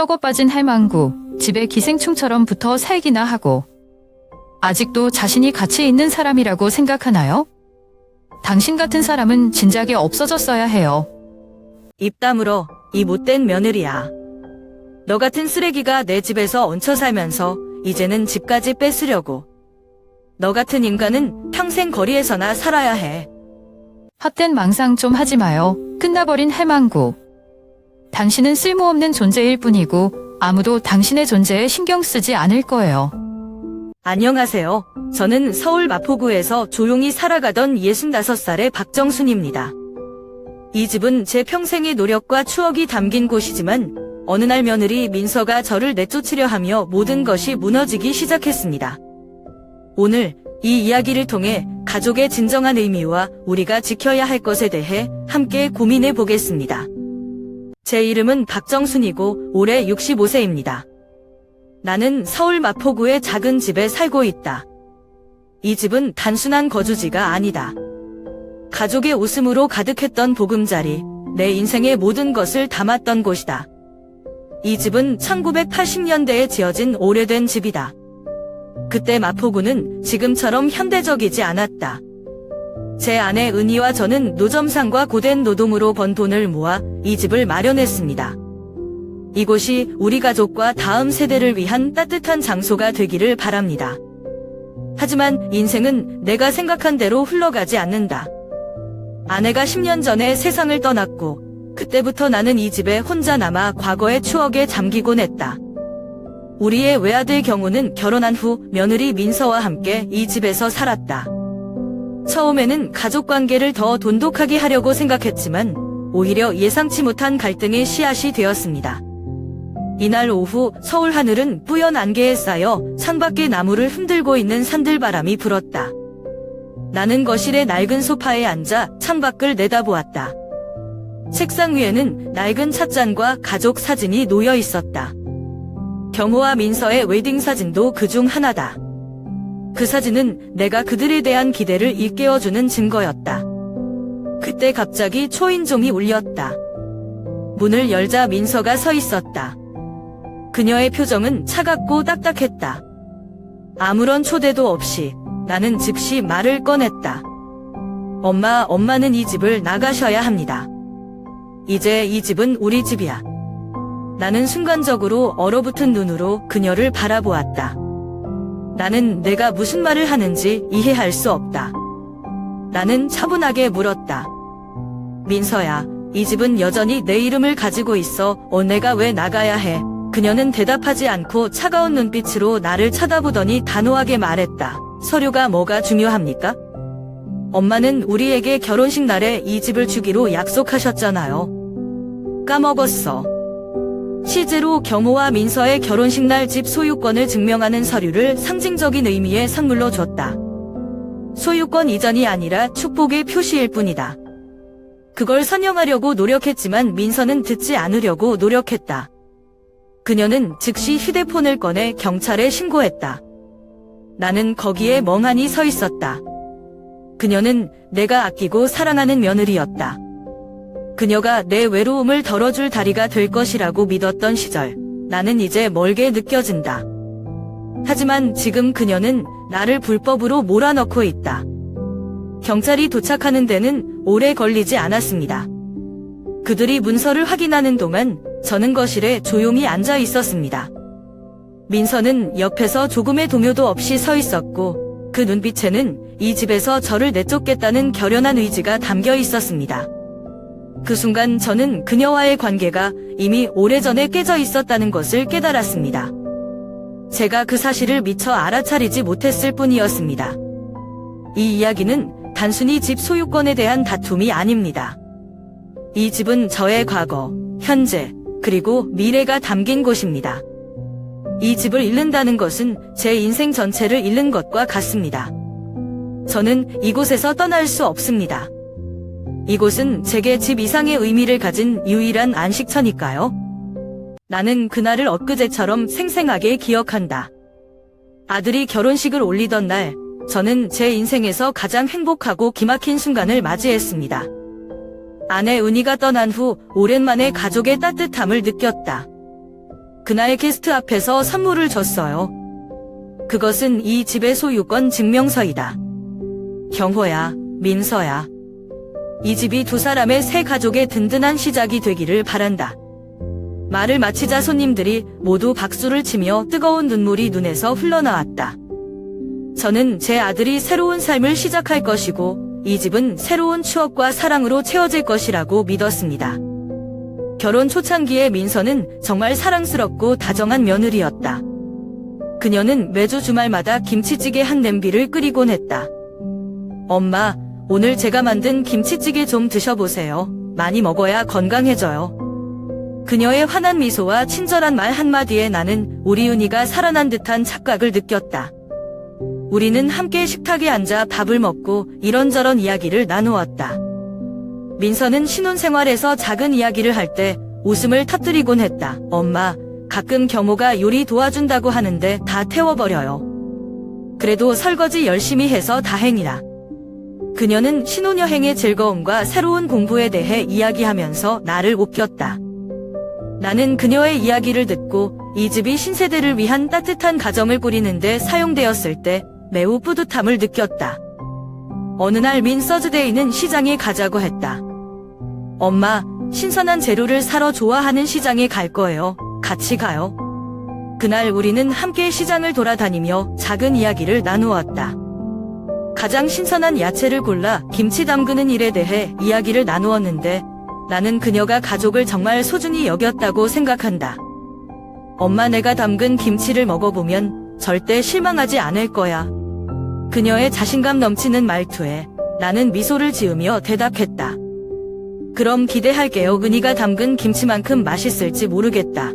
썩어 빠진 할망구, 집에 기생충처럼 붙어 살기나 하고 아직도 자신이 가치 있는 사람이라고 생각하나요? 당신 같은 사람은 진작에 없어졌어야 해요. 입 다물어, 이 못된 며느리야. 너 같은 쓰레기가 내 집에서 얹혀 살면서 이제는 집까지 뺏으려고. 너 같은 인간은 평생 거리에서나 살아야 해. 헛된 망상 좀 하지 마요. 끝나버린 할망구. 당신은 쓸모없는 존재일 뿐이고 아무도 당신의 존재에 신경 쓰지 않을 거예요. 안녕하세요. 저는 서울 마포구에서 조용히 살아가던 65살의 박정순입니다. 이 집은 제 평생의 노력과 추억이 담긴 곳이지만 어느 날 며느리 민서가 저를 내쫓으려 하며 모든 것이 무너지기 시작했습니다. 오늘 이 이야기를 통해 가족의 진정한 의미와 우리가 지켜야 할 것에 대해 함께 고민해 보겠습니다. 제 이름은 박정순이고 올해 65세입니다. 나는 서울 마포구의 작은 집에 살고 있다. 이 집은 단순한 거주지가 아니다. 가족의 웃음으로 가득했던 보금자리, 내 인생의 모든 것을 담았던 곳이다. 이 집은 1980년대에 지어진 오래된 집이다. 그때 마포구는 지금처럼 현대적이지 않았다. 제 아내 은희와 저는 노점상과 고된 노동으로 번 돈을 모아 이 집을 마련했습니다. 이곳이 우리 가족과 다음 세대를 위한 따뜻한 장소가 되기를 바랍니다. 하지만 인생은 내가 생각한 대로 흘러가지 않는다. 아내가 10년 전에 세상을 떠났고 그때부터 나는 이 집에 혼자 남아 과거의 추억에 잠기곤 했다. 우리의 외아들 경우는 결혼한 후 며느리 민서와 함께 이 집에서 살았다. 처음에는 가족관계를 더 돈독하게 하려고 생각했지만 오히려 예상치 못한 갈등의 씨앗이 되었습니다. 이날 오후 서울 하늘은 뿌연 안개에 쌓여 창밖의 나무를 흔들고 있는 산들바람이 불었다. 나는 거실의 낡은 소파에 앉아 창밖을 내다보았다. 책상 위에는 낡은 찻잔과 가족 사진이 놓여 있었다. 경호와 민서의 웨딩 사진도 그중 하나다. 그 사진은 내가 그들에 대한 기대를 일깨워주는 증거였다. 그때 갑자기 초인종이 울렸다. 문을 열자 민서가 서 있었다. 그녀의 표정은 차갑고 딱딱했다. 아무런 초대도 없이 나는 즉시 말을 꺼냈다. 엄마는 이 집을 나가셔야 합니다. 이제 이 집은 우리 집이야. 나는 순간적으로 얼어붙은 눈으로 그녀를 바라보았다. 나는 내가 무슨 말을 하는지 이해할 수 없다. 나는 차분하게 물었다. 민서야, 이 집은 여전히 내 이름을 가지고 있어. 내가 왜 나가야 해? 그녀는 대답하지 않고 차가운 눈빛으로 나를 쳐다보더니 단호하게 말했다. 서류가 뭐가 중요합니까? 엄마는 우리에게 결혼식 날에 이 집을 주기로 약속하셨잖아요. 까먹었어. 실제로 경호와 민서의 결혼식 날 집 소유권을 증명하는 서류를 상징적인 의미의 선물로 줬다. 소유권 이전이 아니라 축복의 표시일 뿐이다. 그걸 선영하려고 노력했지만 민서는 듣지 않으려고 노력했다. 그녀는 즉시 휴대폰을 꺼내 경찰에 신고했다. 나는 거기에 멍하니 서 있었다. 그녀는 내가 아끼고 사랑하는 며느리였다. 그녀가 내 외로움을 덜어줄 다리가 될 것이라고 믿었던 시절, 나는 이제 멀게 느껴진다. 하지만 지금 그녀는 나를 불법으로 몰아넣고 있다. 경찰이 도착하는 데는 오래 걸리지 않았습니다. 그들이 문서를 확인하는 동안 저는 거실에 조용히 앉아 있었습니다. 민서는 옆에서 조금의 동요도 없이 서 있었고 그 눈빛에는 이 집에서 저를 내쫓겠다는 결연한 의지가 담겨 있었습니다. 그 순간 저는 그녀와의 관계가 이미 오래전에 깨져 있었다는 것을 깨달았습니다. 제가 그 사실을 미처 알아차리지 못했을 뿐이었습니다. 이 이야기는 단순히 집 소유권에 대한 다툼이 아닙니다. 이 집은 저의 과거, 현재, 그리고 미래가 담긴 곳입니다. 이 집을 잃는다는 것은 제 인생 전체를 잃는 것과 같습니다. 저는 이곳에서 떠날 수 없습니다. 이곳은 제게 집 이상의 의미를 가진 유일한 안식처니까요. 나는 그날을 엊그제처럼 생생하게 기억한다. 아들이 결혼식을 올리던 날, 저는 제 인생에서 가장 행복하고 기막힌 순간을 맞이했습니다. 아내 은희가 떠난 후 오랜만에 가족의 따뜻함을 느꼈다. 그날 게스트 앞에서 선물을 줬어요. 그것은 이 집의 소유권 증명서이다. 경호야, 민서야. 이 집이 두 사람의 새 가족의 든든한 시작이 되기를 바란다. 말을 마치자 손님들이 모두 박수를 치며 뜨거운 눈물이 눈에서 흘러나왔다. 저는 제 아들이 새로운 삶을 시작할 것이고 이 집은 새로운 추억과 사랑으로 채워질 것이라고 믿었습니다. 결혼 초창기의 민서는 정말 사랑스럽고 다정한 며느리였다. 그녀는 매주 주말마다 김치찌개 한 냄비를 끓이곤 했다. 엄마, 오늘 제가 만든 김치찌개 좀 드셔보세요. 많이 먹어야 건강해져요. 그녀의 환한 미소와 친절한 말 한마디에 나는 우리 윤희가 살아난 듯한 착각을 느꼈다. 우리는 함께 식탁에 앉아 밥을 먹고 이런저런 이야기를 나누었다. 민서는 신혼생활에서 작은 이야기를 할 때 웃음을 터뜨리곤 했다. 엄마, 가끔 경호가 요리 도와준다고 하는데 다 태워버려요. 그래도 설거지 열심히 해서 다행이다. 그녀는 신혼여행의 즐거움과 새로운 공부에 대해 이야기하면서 나를 웃겼다. 나는 그녀의 이야기를 듣고 이 집이 신세대를 위한 따뜻한 가정을 꾸리는데 사용되었을 때 매우 뿌듯함을 느꼈다. 어느 날 민서즈데이는 시장에 가자고 했다. 엄마, 신선한 재료를 사러 좋아하는 시장에 갈 거예요. 같이 가요. 그날 우리는 함께 시장을 돌아다니며 작은 이야기를 나누었다. 가장 신선한 야채를 골라 김치 담그는 일에 대해 이야기를 나누었는데 나는 그녀가 가족을 정말 소중히 여겼다고 생각한다. 엄마, 내가 담근 김치를 먹어보면 절대 실망하지 않을 거야. 그녀의 자신감 넘치는 말투에 나는 미소를 지으며 대답했다. 그럼 기대할게요. 은희가 담근 김치만큼 맛있을지 모르겠다.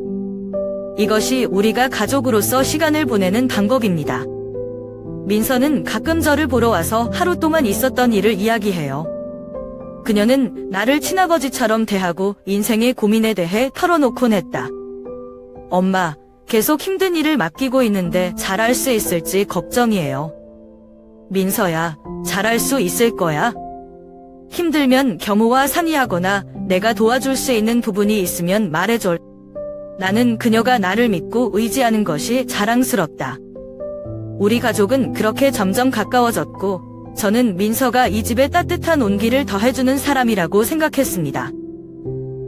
이것이 우리가 가족으로서 시간을 보내는 방법입니다. 민서는 가끔 저를 보러 와서 하루 동안 있었던 일을 이야기해요. 그녀는 나를 친아버지처럼 대하고 인생의 고민에 대해 털어놓곤 했다. 엄마, 계속 힘든 일을 맡기고 있는데 잘할 수 있을지 걱정이에요. 민서야, 잘할 수 있을 거야. 힘들면 경호와 상의하거나 내가 도와줄 수 있는 부분이 있으면 말해줘. 나는 그녀가 나를 믿고 의지하는 것이 자랑스럽다. 우리 가족은 그렇게 점점 가까워졌고 저는 민서가 이 집에 따뜻한 온기를 더해주는 사람이라고 생각했습니다.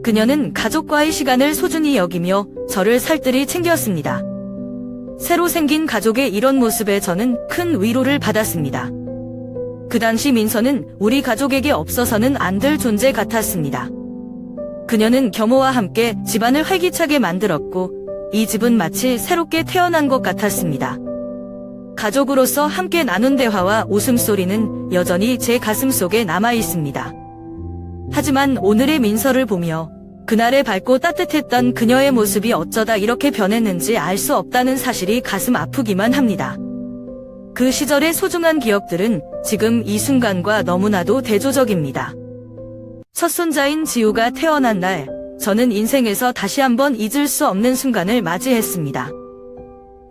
그녀는 가족과의 시간을 소중히 여기며 저를 살뜰히 챙겼습니다. 새로 생긴 가족의 이런 모습에 저는 큰 위로를 받았습니다. 그 당시 민서는 우리 가족에게 없어서는 안 될 존재 같았습니다. 그녀는 경호와 함께 집안을 활기차게 만들었고 이 집은 마치 새롭게 태어난 것 같았습니다. 가족으로서 함께 나눈 대화와 웃음소리는 여전히 제 가슴속에 남아 있습니다. 하지만 오늘의 민서를 보며 그날의 밝고 따뜻했던 그녀의 모습이 어쩌다 이렇게 변했는지 알 수 없다는 사실이 가슴 아프기만 합니다. 그 시절의 소중한 기억들은 지금 이 순간과 너무나도 대조적입니다. 첫 손자인 지우가 태어난 날, 저는 인생에서 다시 한번 잊을 수 없는 순간을 맞이했습니다.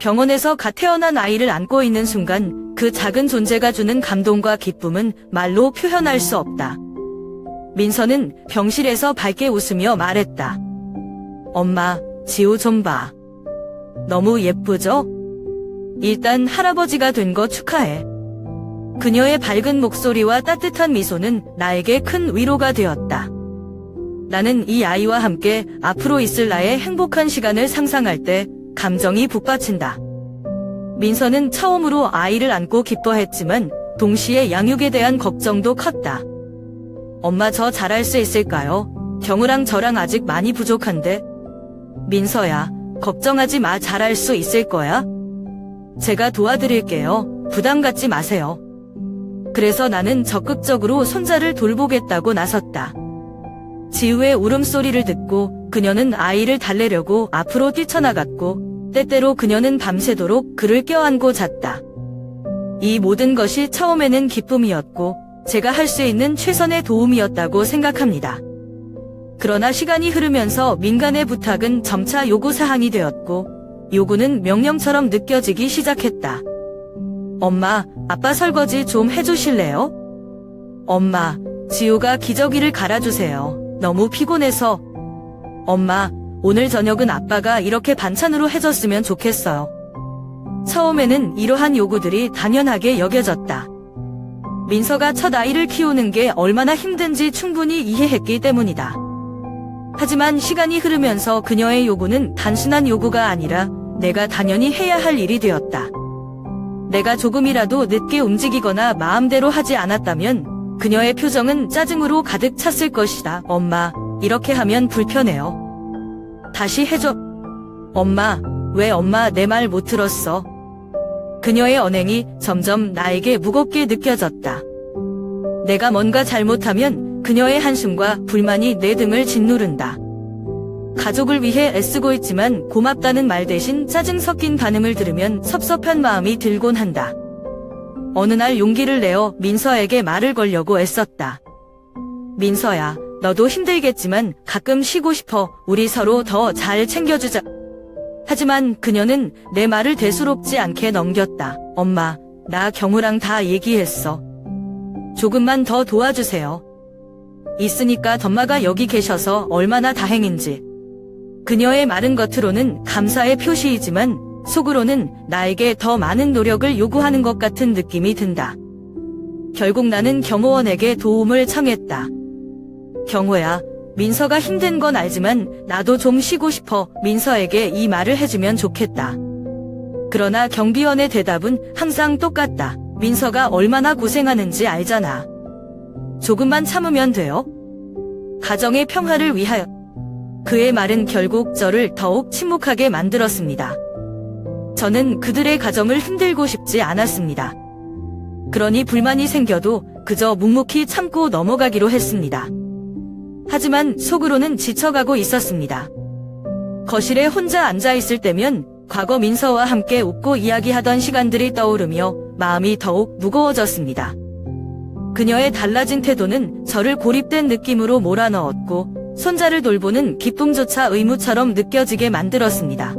병원에서 갓 태어난 아이를 안고 있는 순간 그 작은 존재가 주는 감동과 기쁨은 말로 표현할 수 없다. 민서는 병실에서 밝게 웃으며 말했다. 엄마, 지우 좀 봐. 너무 예쁘죠? 일단 할아버지가 된 거 축하해. 그녀의 밝은 목소리와 따뜻한 미소는 나에게 큰 위로가 되었다. 나는 이 아이와 함께 앞으로 있을 나의 행복한 시간을 상상할 때 감정이 북받친다. 민서는 처음으로 아이를 안고 기뻐했지만 동시에 양육에 대한 걱정도 컸다. 엄마, 저 잘할 수 있을까요? 경우랑 저랑 아직 많이 부족한데. 민서야, 걱정하지 마. 잘할 수 있을 거야. 제가 도와드릴게요. 부담 갖지 마세요. 그래서 나는 적극적으로 손자를 돌보겠다고 나섰다. 지우의 울음소리를 듣고 그녀는 아이를 달래려고 앞으로 뛰쳐나갔고 때때로 그녀는 밤새도록 그를 껴안고 잤다. 이 모든 것이 처음에는 기쁨이었고 제가 할 수 있는 최선의 도움이었다고 생각합니다. 그러나 시간이 흐르면서 민간의 부탁은 점차 요구사항이 되었고 요구는 명령처럼 느껴지기 시작했다. 엄마, 아빠 설거지 좀 해주실래요? 엄마, 지우가 기저귀를 갈아주세요. 너무 피곤해서. 엄마, 오늘 저녁은 아빠가 이렇게 반찬으로 해줬으면 좋겠어요. 처음에는 이러한 요구들이 당연하게 여겨졌다. 민서가 첫 아이를 키우는 게 얼마나 힘든지 충분히 이해했기 때문이다. 하지만 시간이 흐르면서 그녀의 요구는 단순한 요구가 아니라 내가 당연히 해야 할 일이 되었다. 내가 조금이라도 늦게 움직이거나 마음대로 하지 않았다면 그녀의 표정은 짜증으로 가득 찼을 것이다. 엄마, 이렇게 하면 불편해요. 다시 해줘. 엄마, 왜 엄마 내 말 못 들었어? 그녀의 언행이 점점 나에게 무겁게 느껴졌다. 내가 뭔가 잘못하면 그녀의 한숨과 불만이 내 등을 짓누른다. 가족을 위해 애쓰고 있지만 고맙다는 말 대신 짜증 섞인 반응을 들으면 섭섭한 마음이 들곤 한다. 어느 날 용기를 내어 민서에게 말을 걸려고 애썼다. 민서야, 너도 힘들겠지만 가끔 쉬고 싶어. 우리 서로 더 잘 챙겨주자. 하지만 그녀는 내 말을 대수롭지 않게 넘겼다. 엄마, 나 경우랑 다 얘기했어. 조금만 더 도와주세요. 있으니까 덤마가 여기 계셔서 얼마나 다행인지. 그녀의 말은 겉으로는 감사의 표시이지만 속으로는 나에게 더 많은 노력을 요구하는 것 같은 느낌이 든다. 결국 나는 경호원에게 도움을 청했다. 경호야, 민서가 힘든 건 알지만 나도 좀 쉬고 싶어. 민서에게 이 말을 해주면 좋겠다. 그러나 경비원의 대답은 항상 똑같다. 민서가 얼마나 고생하는지 알잖아. 조금만 참으면 돼요. 가정의 평화를 위하여. 그의 말은 결국 저를 더욱 침묵하게 만들었습니다. 저는 그들의 가정을 흔들고 싶지 않았습니다. 그러니 불만이 생겨도 그저 묵묵히 참고 넘어가기로 했습니다. 하지만 속으로는 지쳐가고 있었습니다. 거실에 혼자 앉아있을 때면 과거 민서와 함께 웃고 이야기하던 시간들이 떠오르며 마음이 더욱 무거워졌습니다. 그녀의 달라진 태도는 저를 고립된 느낌으로 몰아넣었고 손자를 돌보는 기쁨조차 의무처럼 느껴지게 만들었습니다.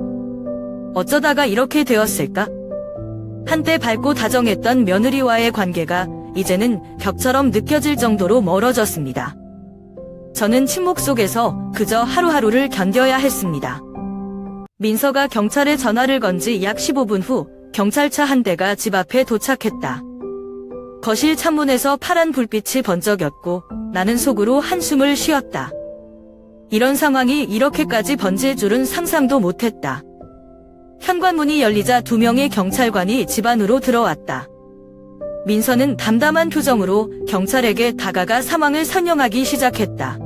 어쩌다가 이렇게 되었을까? 한때 밝고 다정했던 며느리와의 관계가 이제는 벽처럼 느껴질 정도로 멀어졌습니다. 저는 침묵 속에서 그저 하루하루를 견뎌야 했습니다. 민서가 경찰에 전화를 건 지 약 15분 후 경찰차 한 대가 집 앞에 도착했다. 거실 창문에서 파란 불빛이 번쩍였고 나는 속으로 한숨을 쉬었다. 이런 상황이 이렇게까지 번질 줄은 상상도 못했다. 현관문이 열리자 2명의 경찰관이 집 안으로 들어왔다. 민서는 담담한 표정으로 경찰에게 다가가 상황을 설명하기 시작했다.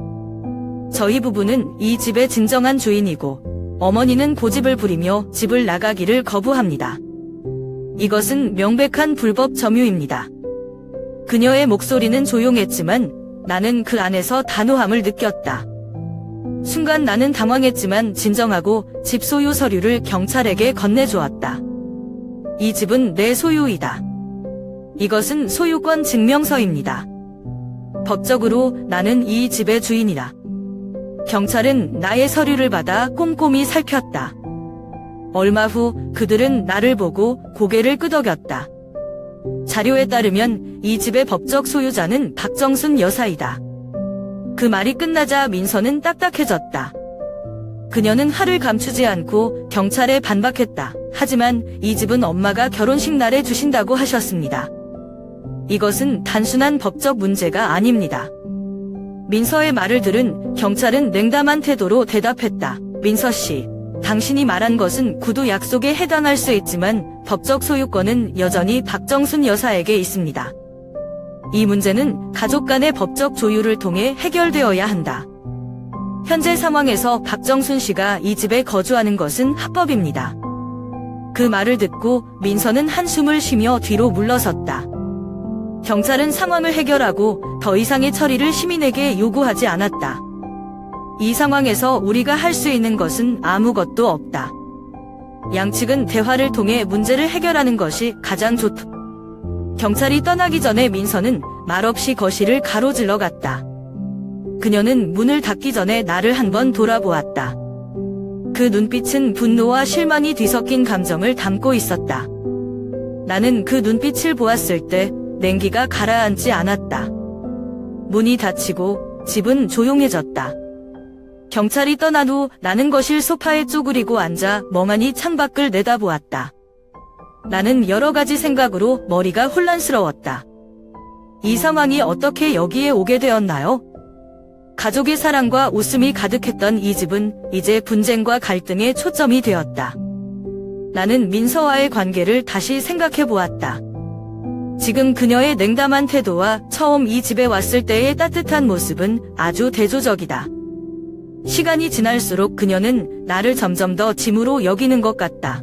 저희 부부는 이 집의 진정한 주인이고 어머니는 고집을 부리며 집을 나가기를 거부합니다. 이것은 명백한 불법 점유입니다. 그녀의 목소리는 조용했지만 나는 그 안에서 단호함을 느꼈다. 순간 나는 당황했지만 진정하고 집 소유 서류를 경찰에게 건네주었다. 이 집은 내 소유이다. 이것은 소유권 증명서입니다. 법적으로 나는 이 집의 주인이다. 경찰은 나의 서류를 받아 꼼꼼히 살폈다. 얼마 후 그들은 나를 보고 고개를 끄덕였다. 자료에 따르면 이 집의 법적 소유자는 박정순 여사이다. 그 말이 끝나자 민서는 딱딱해졌다. 그녀는 화를 감추지 않고 경찰에 반박했다. 하지만 이 집은 엄마가 결혼식 날에 주신다고 하셨습니다. 이것은 단순한 법적 문제가 아닙니다. 민서의 말을 들은 경찰은 냉담한 태도로 대답했다. 민서 씨, 당신이 말한 것은 구두 약속에 해당할 수 있지만 법적 소유권은 여전히 박정순 여사에게 있습니다. 이 문제는 가족 간의 법적 조율을 통해 해결되어야 한다. 현재 상황에서 박정순 씨가 이 집에 거주하는 것은 합법입니다. 그 말을 듣고 민서는 한숨을 쉬며 뒤로 물러섰다. 경찰은 상황을 해결하고 더 이상의 처리를 시민에게 요구하지 않았다. 이 상황에서 우리가 할 수 있는 것은 아무것도 없다. 양측은 대화를 통해 문제를 해결하는 것이 가장 좋다. 경찰이 떠나기 전에 민서는 말없이 거실을 가로질러 갔다. 그녀는 문을 닫기 전에 나를 한번 돌아보았다. 그 눈빛은 분노와 실망이 뒤섞인 감정을 담고 있었다. 나는 그 눈빛을 보았을 때 냉기가 가라앉지 않았다. 문이 닫히고 집은 조용해졌다. 경찰이 떠난 후 나는 거실 소파에 쪼그리고 앉아 멍하니 창밖을 내다보았다. 나는 여러 가지 생각으로 머리가 혼란스러웠다. 이 상황이 어떻게 여기에 오게 되었나요? 가족의 사랑과 웃음이 가득했던 이 집은 이제 분쟁과 갈등에 초점이 되었다. 나는 민서와의 관계를 다시 생각해 보았다. 지금 그녀의 냉담한 태도와 처음 이 집에 왔을 때의 따뜻한 모습은 아주 대조적이다. 시간이 지날수록 그녀는 나를 점점 더 짐으로 여기는 것 같다.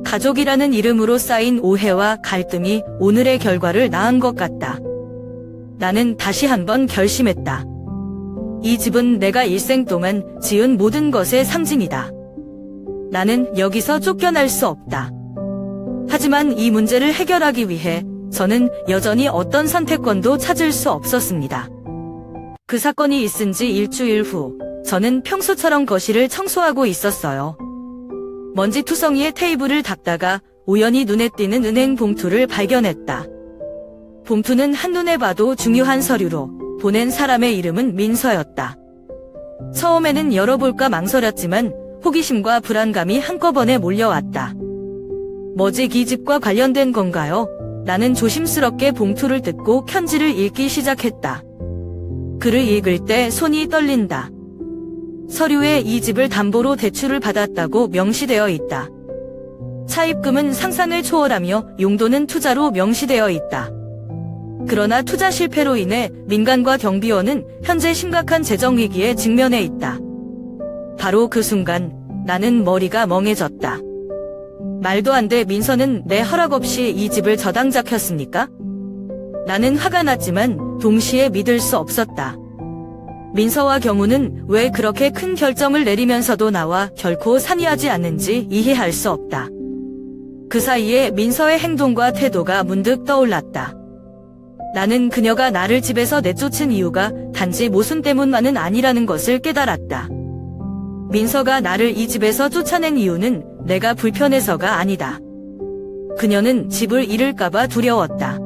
가족이라는 이름으로 쌓인 오해와 갈등이 오늘의 결과를 낳은 것 같다. 나는 다시 한번 결심했다. 이 집은 내가 일생 동안 지은 모든 것의 상징이다. 나는 여기서 쫓겨날 수 없다. 하지만 이 문제를 해결하기 위해 저는 여전히 어떤 선택권도 찾을 수 없었습니다. 그 사건이 있은 지 일주일 후, 저는 평소처럼 거실을 청소하고 있었어요. 먼지투성이의 테이블을 닦다가 우연히 눈에 띄는 은행 봉투를 발견했다. 봉투는 한눈에 봐도 중요한 서류로 보낸 사람의 이름은 민서였다. 처음에는 열어볼까 망설였지만 호기심과 불안감이 한꺼번에 몰려왔다. 뭐지 이 집과 관련된 건가요? 나는 조심스럽게 봉투를 뜯고 편지를 읽기 시작했다. 글을 읽을 때 손이 떨린다. 서류에 이 집을 담보로 대출을 받았다고 명시되어 있다. 차입금은 상상을 초월하며 용도는 투자로 명시되어 있다. 그러나 투자 실패로 인해 민간과 경비원은 현재 심각한 재정 위기에 직면해 있다. 바로 그 순간 나는 머리가 멍해졌다. 말도 안 돼. 민서는 내 허락 없이 이 집을 저당잡혔습니까? 나는 화가 났지만 동시에 믿을 수 없었다. 민서와 경우는 왜 그렇게 큰 결정을 내리면서도 나와 결코 상의하지 않는지 이해할 수 없다. 그 사이에 민서의 행동과 태도가 문득 떠올랐다. 나는 그녀가 나를 집에서 내쫓은 이유가 단지 모순 때문만은 아니라는 것을 깨달았다. 민서가 나를 이 집에서 쫓아낸 이유는 내가 불편해서가 아니다. 그녀는 집을 잃을까봐 두려웠다.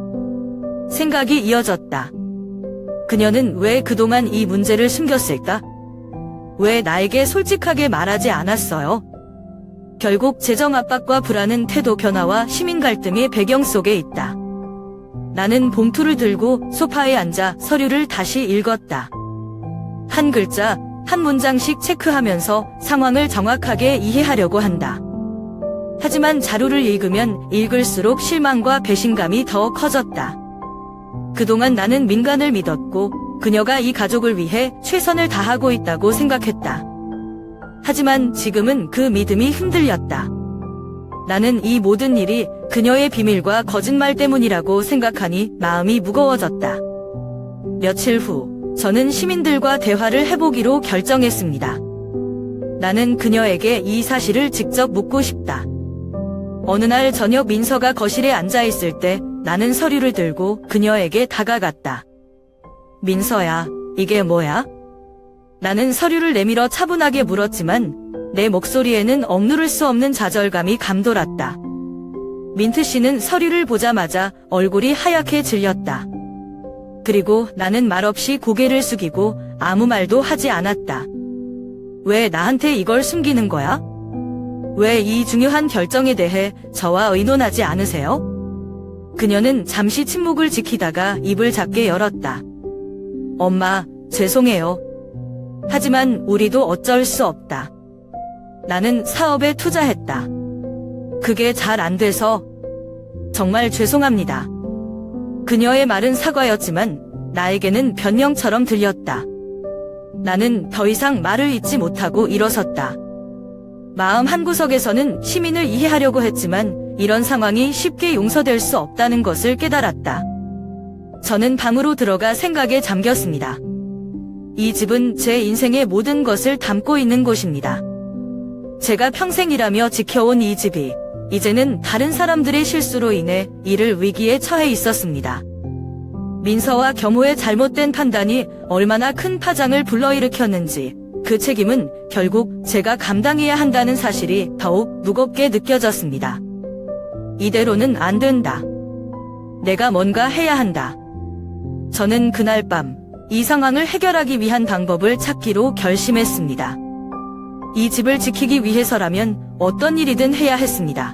생각이 이어졌다. 그녀는 왜 그동안 이 문제를 숨겼을까? 왜 나에게 솔직하게 말하지 않았어요? 결국 재정 압박과 불안은 태도 변화와 시민 갈등의 배경 속에 있다. 나는 봉투를 들고 소파에 앉아 서류를 다시 읽었다. 한 글자, 한 문장씩 체크하면서 상황을 정확하게 이해하려고 한다. 하지만 자료를 읽으면 읽을수록 실망과 배신감이 더 커졌다. 그동안 나는 민간을 믿었고 그녀가 이 가족을 위해 최선을 다하고 있다고 생각했다. 하지만 지금은 그 믿음이 흔들렸다. 나는 이 모든 일이 그녀의 비밀과 거짓말 때문이라고 생각하니 마음이 무거워졌다. 며칠 후, 저는 시민들과 대화를 해보기로 결정했습니다. 나는 그녀에게 이 사실을 직접 묻고 싶다. 어느 날 저녁 민서가 거실에 앉아있을 때 나는 서류를 들고 그녀에게 다가갔다. 민서야, 이게 뭐야? 나는 서류를 내밀어 차분하게 물었지만 내 목소리에는 억누를 수 없는 좌절감이 감돌았다. 민트 씨는 서류를 보자마자 얼굴이 하얗게 질렸다. 그리고 나는 말없이 고개를 숙이고 아무 말도 하지 않았다. 왜 나한테 이걸 숨기는 거야? 왜 이 중요한 결정에 대해 저와 의논하지 않으세요? 그녀는 잠시 침묵을 지키다가 입을 작게 열었다. 엄마, 죄송해요. 하지만 우리도 어쩔 수 없다. 나는 사업에 투자했다. 그게 잘 안 돼서 정말 죄송합니다. 그녀의 말은 사과였지만 나에게는 변명처럼 들렸다. 나는 더 이상 말을 잇지 못하고 일어섰다. 마음 한구석에서는 시민을 이해하려고 했지만 이런 상황이 쉽게 용서될 수 없다는 것을 깨달았다. 저는 방으로 들어가 생각에 잠겼습니다. 이 집은 제 인생의 모든 것을 담고 있는 곳입니다. 제가 평생 일하며 지켜온 이 집이 이제는 다른 사람들의 실수로 인해 이를 위기에 처해 있었습니다. 민서와 겸호의 잘못된 판단이 얼마나 큰 파장을 불러일으켰는지 그 책임은 결국 제가 감당해야 한다는 사실이 더욱 무겁게 느껴졌습니다. 이대로는 안 된다. 내가 뭔가 해야 한다. 저는 그날 밤 이 상황을 해결하기 위한 방법을 찾기로 결심했습니다. 이 집을 지키기 위해서라면 어떤 일이든 해야 했습니다.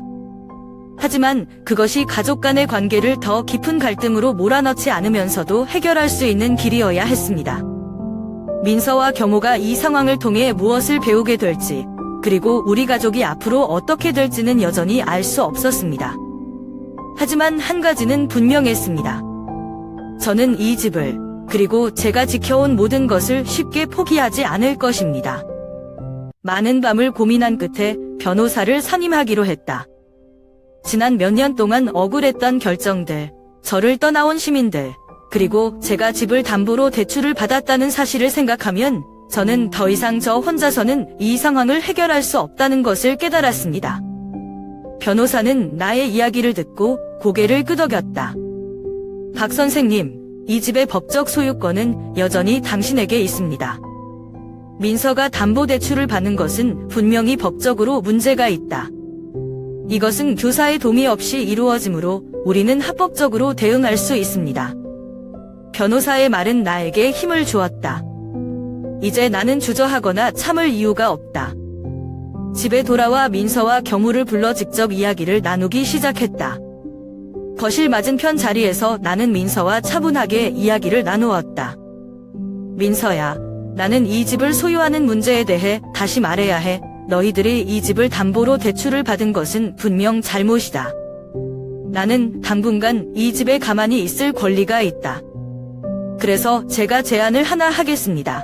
하지만 그것이 가족 간의 관계를 더 깊은 갈등으로 몰아넣지 않으면서도 해결할 수 있는 길이어야 했습니다. 민서와 경호가 이 상황을 통해 무엇을 배우게 될지, 그리고 우리 가족이 앞으로 어떻게 될지는 여전히 알 수 없었습니다. 하지만 한 가지는 분명했습니다. 저는 이 집을, 그리고 제가 지켜온 모든 것을 쉽게 포기하지 않을 것입니다. 많은 밤을 고민한 끝에 변호사를 선임하기로 했다. 지난 몇 년 동안 억울했던 결정들, 저를 떠나온 시민들, 그리고 제가 집을 담보로 대출을 받았다는 사실을 생각하면 저는 더 이상 저 혼자서는 이 상황을 해결할 수 없다는 것을 깨달았습니다. 변호사는 나의 이야기를 듣고 고개를 끄덕였다. 박 선생님, 이 집의 법적 소유권은 여전히 당신에게 있습니다. 민서가 담보대출을 받는 것은 분명히 법적으로 문제가 있다. 이것은 교사의 동의 없이 이루어지므로 우리는 합법적으로 대응할 수 있습니다. 변호사의 말은 나에게 힘을 주었다. 이제 나는 주저하거나 참을 이유가 없다. 집에 돌아와 민서와 경우를 불러 직접 이야기를 나누기 시작했다. 거실 맞은편 자리에서 나는 민서와 차분하게 이야기를 나누었다. 민서야, 나는 이 집을 소유하는 문제에 대해 다시 말해야 해. 너희들이 이 집을 담보로 대출을 받은 것은 분명 잘못이다. 나는 당분간 이 집에 가만히 있을 권리가 있다. 그래서 제가 제안을 하나 하겠습니다.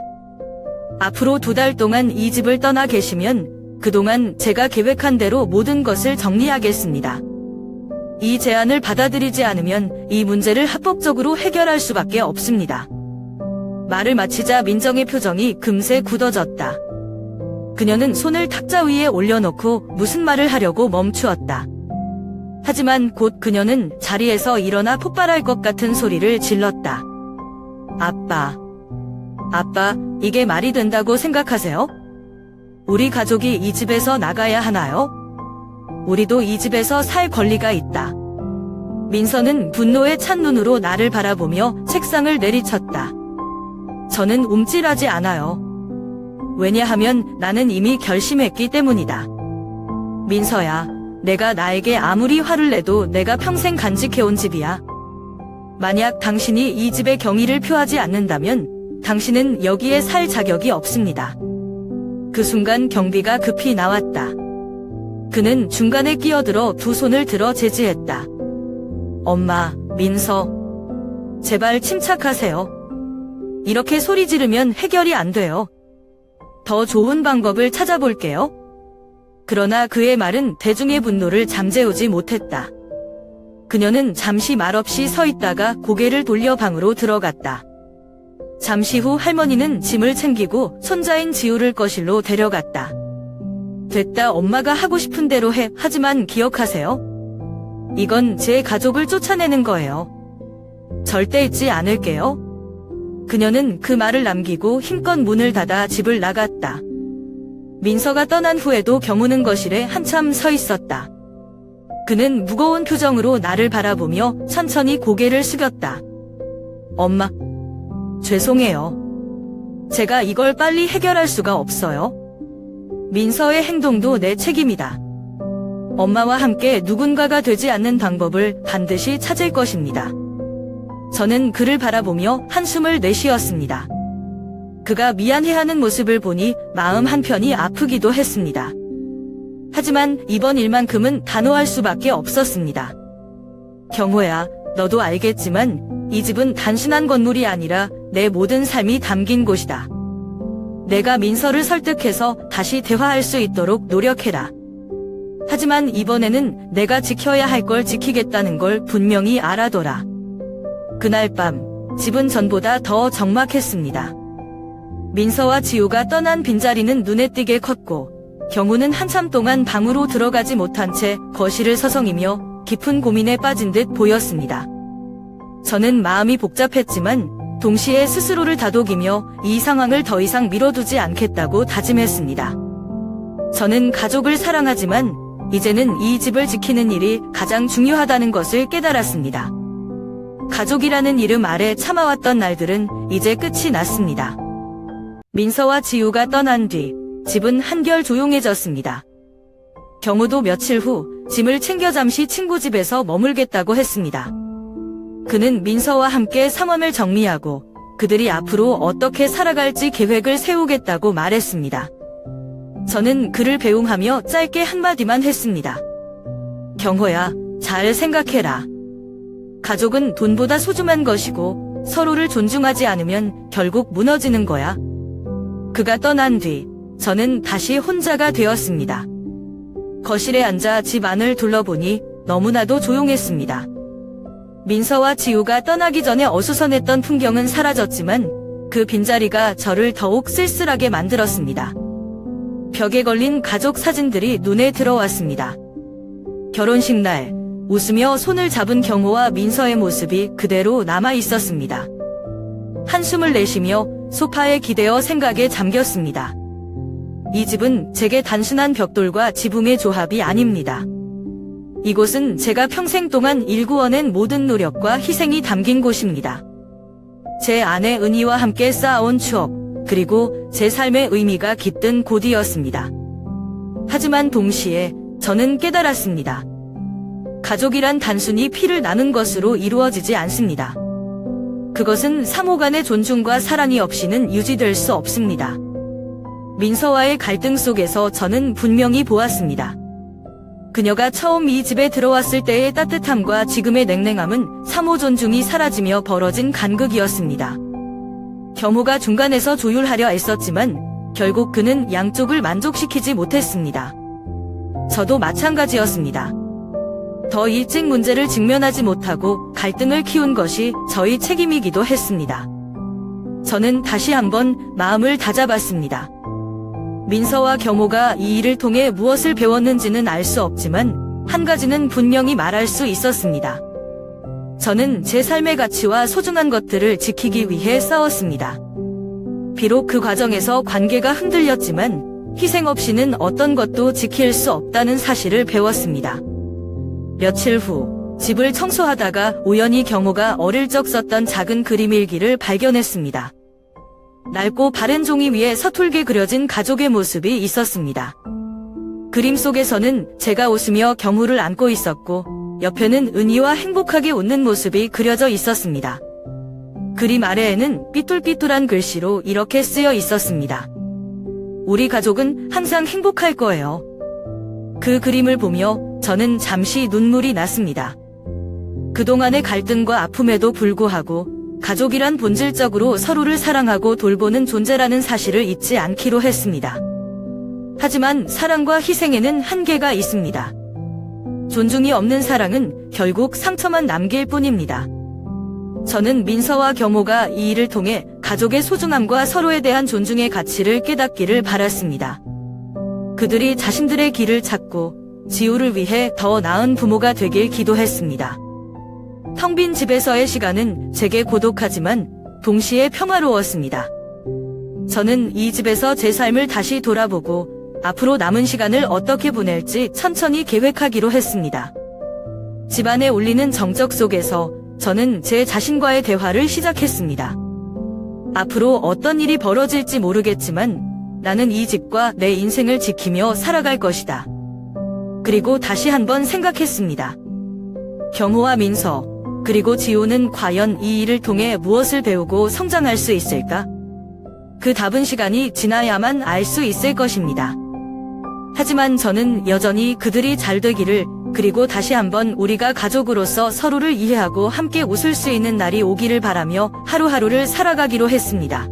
앞으로 2달 동안 이 집을 떠나 계시면 그동안 제가 계획한 대로 모든 것을 정리하겠습니다. 이 제안을 받아들이지 않으면 이 문제를 합법적으로 해결할 수밖에 없습니다. 말을 마치자 민정의 표정이 금세 굳어졌다. 그녀는 손을 탁자 위에 올려놓고 무슨 말을 하려고 멈추었다. 하지만 곧 그녀는 자리에서 일어나 폭발할 것 같은 소리를 질렀다. 아빠, 이게 말이 된다고 생각하세요? 우리 가족이 이 집에서 나가야 하나요? 우리도 이 집에서 살 권리가 있다. 민서는 분노에 찬 눈으로 나를 바라보며 책상을 내리쳤다. 저는 움찔하지 않아요. 왜냐하면 나는 이미 결심했기 때문이다. 민서야, 내가 나에게 아무리 화를 내도 내가 평생 간직해온 집이야. 만약 당신이 이 집의 경의를 표하지 않는다면 당신은 여기에 살 자격이 없습니다. 그 순간 경비가 급히 나왔다. 그는 중간에 끼어들어 두 손을 들어 제지했다. 엄마, 민서, 제발 침착하세요. 이렇게 소리 지르면 해결이 안 돼요. 더 좋은 방법을 찾아볼게요. 그러나 그의 말은 대중의 분노를 잠재우지 못했다. 그녀는 잠시 말없이 서 있다가 고개를 돌려 방으로 들어갔다. 잠시 후 할머니는 짐을 챙기고 손자인 지우를 거실로 데려갔다. 됐다, 엄마가 하고 싶은 대로 해. 하지만 기억하세요. 이건 제 가족을 쫓아내는 거예요. 절대 잊지 않을게요. 그녀는 그 말을 남기고 힘껏 문을 닫아 집을 나갔다. 민서가 떠난 후에도 경우는 거실에 한참 서 있었다. 그는 무거운 표정으로 나를 바라보며 천천히 고개를 숙였다. 엄마, 죄송해요. 제가 이걸 빨리 해결할 수가 없어요. 민서의 행동도 내 책임이다. 엄마와 함께 누군가가 되지 않는 방법을 반드시 찾을 것입니다. 저는 그를 바라보며 한숨을 내쉬었습니다. 그가 미안해하는 모습을 보니 마음 한편이 아프기도 했습니다. 하지만 이번 일만큼은 단호할 수밖에 없었습니다. 경호야, 너도 알겠지만 이 집은 단순한 건물이 아니라 내 모든 삶이 담긴 곳이다. 내가 민서를 설득해서 다시 대화할 수 있도록 노력해라. 하지만 이번에는 내가 지켜야 할 걸 지키겠다는 걸 분명히 알아둬라. 그날 밤, 집은 전보다 더 적막했습니다. 민서와 지우가 떠난 빈자리는 눈에 띄게 컸고, 경우는 한참 동안 방으로 들어가지 못한 채 거실을 서성이며 깊은 고민에 빠진 듯 보였습니다. 저는 마음이 복잡했지만 동시에 스스로를 다독이며 이 상황을 더 이상 미뤄두지 않겠다고 다짐했습니다. 저는 가족을 사랑하지만 이제는 이 집을 지키는 일이 가장 중요하다는 것을 깨달았습니다. 가족이라는 이름 아래 참아왔던 날들은 이제 끝이 났습니다. 민서와 지우가 떠난 뒤 집은 한결 조용해졌습니다. 경우도 며칠 후 짐을 챙겨 잠시 친구 집에서 머물겠다고 했습니다. 그는 민서와 함께 상황을 정리하고 그들이 앞으로 어떻게 살아갈지 계획을 세우겠다고 말했습니다. 저는 그를 배웅하며 짧게 한마디만 했습니다. 경호야, 잘 생각해라. 가족은 돈보다 소중한 것이고 서로를 존중하지 않으면 결국 무너지는 거야. 그가 떠난 뒤 저는 다시 혼자가 되었습니다. 거실에 앉아 집 안을 둘러보니 너무나도 조용했습니다. 민서와 지우가 떠나기 전에 어수선했던 풍경은 사라졌지만 그 빈자리가 저를 더욱 쓸쓸하게 만들었습니다. 벽에 걸린 가족 사진들이 눈에 들어왔습니다. 결혼식 날 웃으며 손을 잡은 경호와 민서의 모습이 그대로 남아 있었습니다. 한숨을 내쉬며 소파에 기대어 생각에 잠겼습니다. 이 집은 제게 단순한 벽돌과 지붕의 조합이 아닙니다. 이곳은 제가 평생 동안 일구어낸 모든 노력과 희생이 담긴 곳입니다. 제 아내 은희와 함께 쌓아온 추억, 그리고 제 삶의 의미가 깃든 곳이었습니다. 하지만 동시에 저는 깨달았습니다. 가족이란 단순히 피를 나눈 것으로 이루어지지 않습니다. 그것은 상호 간의 존중과 사랑이 없이는 유지될 수 없습니다. 민서와의 갈등 속에서 저는 분명히 보았습니다. 그녀가 처음 이 집에 들어왔을 때의 따뜻함과 지금의 냉랭함은 상호 존중이 사라지며 벌어진 간극이었습니다. 경호가 중간에서 조율하려 애썼지만 결국 그는 양쪽을 만족시키지 못했습니다. 저도 마찬가지였습니다. 더 일찍 문제를 직면하지 못하고 갈등을 키운 것이 저희 책임이기도 했습니다. 저는 다시 한번 마음을 다잡았습니다. 민서와 경호가 이 일을 통해 무엇을 배웠는지는 알 수 없지만 한 가지는 분명히 말할 수 있었습니다. 저는 제 삶의 가치와 소중한 것들을 지키기 위해 싸웠습니다. 비록 그 과정에서 관계가 흔들렸지만 희생 없이는 어떤 것도 지킬 수 없다는 사실을 배웠습니다. 며칠 후 집을 청소하다가 우연히 경호가 어릴 적 썼던 작은 그림 일기를 발견했습니다. 낡고 바른 종이 위에 서툴게 그려진 가족의 모습이 있었습니다. 그림 속에서는 제가 웃으며 경호를 안고 있었고 옆에는 은희와 행복하게 웃는 모습이 그려져 있었습니다. 그림 아래에는 삐뚤삐뚤한 글씨로 이렇게 쓰여 있었습니다. 우리 가족은 항상 행복할 거예요. 그 그림을 보며 저는 잠시 눈물이 났습니다. 그동안의 갈등과 아픔에도 불구하고 가족이란 본질적으로 서로를 사랑하고 돌보는 존재라는 사실을 잊지 않기로 했습니다. 하지만 사랑과 희생에는 한계가 있습니다. 존중이 없는 사랑은 결국 상처만 남길 뿐입니다. 저는 민서와 경호가 이 일을 통해 가족의 소중함과 서로에 대한 존중의 가치를 깨닫기를 바랐습니다. 그들이 자신들의 길을 찾고 지우를 위해 더 나은 부모가 되길 기도했습니다. 텅 빈 집에서의 시간은 제게 고독하지만 동시에 평화로웠습니다. 저는 이 집에서 제 삶을 다시 돌아보고 앞으로 남은 시간을 어떻게 보낼지 천천히 계획하기로 했습니다. 집안에 울리는 정적 속에서 저는 제 자신과의 대화를 시작했습니다. 앞으로 어떤 일이 벌어질지 모르겠지만 나는 이 집과 내 인생을 지키며 살아갈 것이다. 그리고 다시 한번 생각했습니다. 경호와 민서, 그리고 지우는 과연 이 일을 통해 무엇을 배우고 성장할 수 있을까? 그 답은 시간이 지나야만 알 수 있을 것입니다. 하지만 저는 여전히 그들이 잘 되기를, 그리고 다시 한번 우리가 가족으로서 서로를 이해하고 함께 웃을 수 있는 날이 오기를 바라며 하루하루를 살아가기로 했습니다.